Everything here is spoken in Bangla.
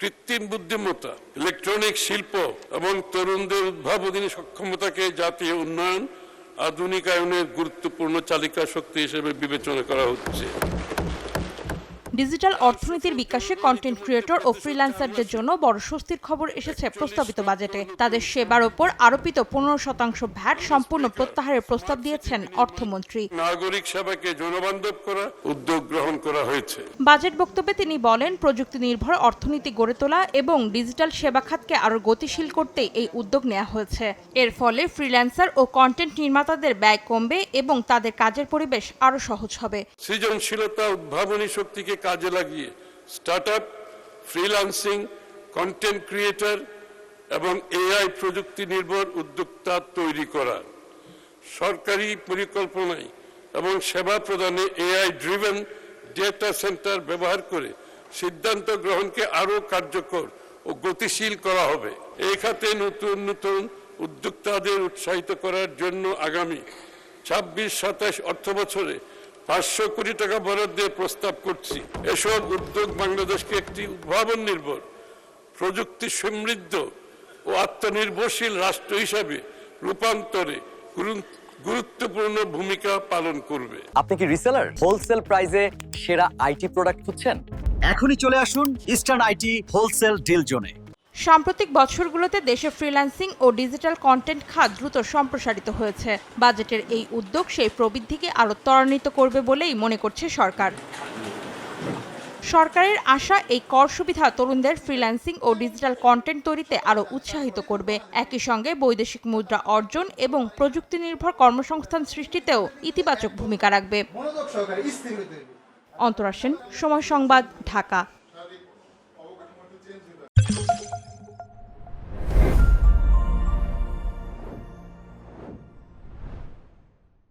কৃত্রিম বুদ্ধিমত্তা, ইলেকট্রনিক শিল্প এবং তরুণদের উদ্ভাবনী সক্ষমতাকে জাতীয় উন্নয়ন আধুনিকায়নের গুরুত্বপূর্ণ চালিকা শক্তি হিসেবে বিবেচনা করা হচ্ছে। ডিজিটাল অর্থনীতির বিকাশে কন্টেন্ট ক্রিয়েটর ও ফ্রিল্যান্সারদের জন্য বড় স্বস্তির খবর এসেছে প্রস্তাবিত বাজেটে। তাদের সেবার ওপর আরোপিত 15% ভ্যাট সম্পূর্ণ প্রত্যাহারের প্রস্তাব দিয়েছেন অর্থমন্ত্রী। নাগরিক সেবাকে জনবান্ধব করা উদ্যোগ গ্রহণ করা হয়েছে। বাজেট বক্তব্যে তিনি বলেন, প্রযুক্তি নির্ভর অর্থনীতি গড়ে তোলা এবং ডিজিটাল সেবা খাতকে আরও গতিশীল করতে এই উদ্যোগ নেওয়া হয়েছে। এর ফলে ফ্রিল্যান্সার ও কন্টেন্ট নির্মাতাদের ব্যয় কমবে এবং তাদের কাজের পরিবেশ আরও সহজ হবে। সৃজনশীলতা, উদ্ভাবনী শক্তিকে কাজে লাগিয়ে স্টার্টআপ, ফ্রিল্যান্সিং, কন্টেন্ট ক্রিয়েটর এবং এআই প্রযুক্তি নির্ভর উদ্যোক্তা তৈরি করা, সরকারি পরিকল্পনায় এবং সেবা প্রদানে এআই ড্রিভেন ডেটা সেন্টার ব্যবহার করে সিদ্ধান্ত গ্রহণকে আরও কার্যকর ও গতিশীল করা হবে। এই খাতে নতুন নতুন উদ্যোক্তাদের উৎসাহিত করার জন্য আগামী 26-27 অর্থ বছরে 500 কোটি টাকা বরাদ্দের প্রস্তাব করছি। এসব উদ্যোগ বাংলাদেশকে একটি উদ্ভাবন নির্ভর, প্রযুক্তি সমৃদ্ধ ও আত্মনির্ভরশীল রাষ্ট্র হিসাবে রূপান্তরে গুরুত্বপূর্ণ ভূমিকা পালন করবে। আপনি কি রিসেলার? হোলসেল প্রাইসে সেরা আইটি প্রোডাক্ট খুঁজছেন? এখনই চলে আসুন ইস্টার্ন আইটি হোলসেল ডিল জোনে। সাম্প্রতিক বছরগুলোতে দেশে ফ্রিল্যান্সিং ও ডিজিটাল কন্টেন্ট খাত দ্রুত সম্প্রসারিত হয়েছে। বাজেটের এই উদ্যোগ সেই প্রবৃদ্ধিকে আরও ত্বরান্বিত করবে বলেই মনে করছে সরকার। সরকারের আশা, এই কর সুবিধা তরুণদের ফ্রিল্যান্সিং ও ডিজিটাল কন্টেন্ট তৈরিতে আরও উৎসাহিত করবে। একই সঙ্গে বৈদেশিক মুদ্রা অর্জন এবং প্রযুক্তি নির্ভর কর্মসংস্থান সৃষ্টিতেও ইতিবাচক ভূমিকা রাখবে। অন্তরা সেন, সময় সংবাদ, ঢাকা।